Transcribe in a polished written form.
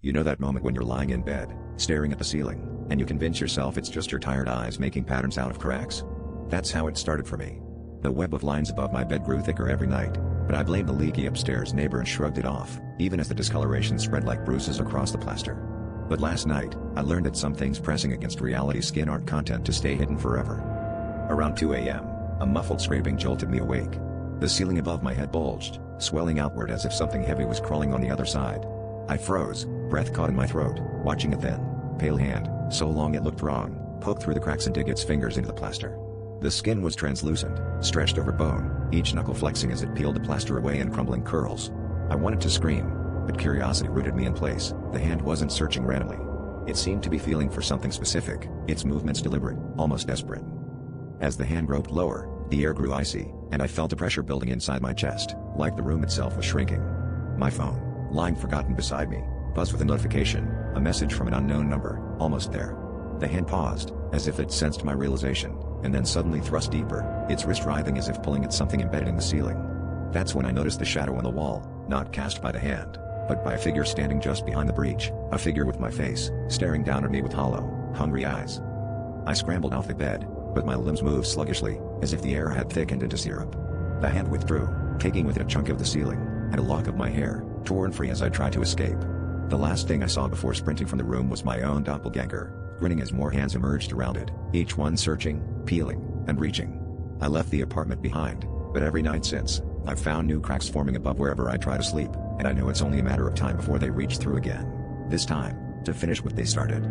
You know that moment when you're lying in bed, staring at the ceiling, and you convince yourself it's just your tired eyes making patterns out of cracks? That's how it started for me. The web of lines above my bed grew thicker every night, but I blamed the leaky upstairs neighbor and shrugged it off, even as the discoloration spread like bruises across the plaster. But last night, I learned that some things pressing against reality's skin aren't content to stay hidden forever. Around 2 a.m., a muffled scraping jolted me awake. The ceiling above my head bulged, swelling outward as if something heavy was crawling on the other side. I froze, breath caught in my throat, watching a thin, pale hand, so long it looked wrong, poke through the cracks and dig its fingers into the plaster. The skin was translucent, stretched over bone, each knuckle flexing as it peeled the plaster away in crumbling curls. I wanted to scream, but curiosity rooted me in place. The hand wasn't searching randomly. It seemed to be feeling for something specific, its movements deliberate, almost desperate. As the hand groped lower, the air grew icy, and I felt a pressure building inside my chest, like the room itself was shrinking. My phone, lying forgotten beside me, buzzed with a notification, a message from an unknown number. Almost there. The hand paused, as if it sensed my realization, and then suddenly thrust deeper, its wrist writhing as if pulling at something embedded in the ceiling. That's when I noticed the shadow on the wall, not cast by the hand, but by a figure standing just behind the breach, a figure with my face, staring down at me with hollow, hungry eyes. I scrambled off the bed, but my limbs moved sluggishly, as if the air had thickened into syrup. The hand withdrew, taking with it a chunk of the ceiling, and a lock of my hair, torn free as I tried to escape. The last thing I saw before sprinting from the room was my own doppelganger, grinning as more hands emerged around it, each one searching, peeling, and reaching. I left the apartment behind, but every night since, I've found new cracks forming above wherever I try to sleep, and I know it's only a matter of time before they reach through again. This time, to finish what they started.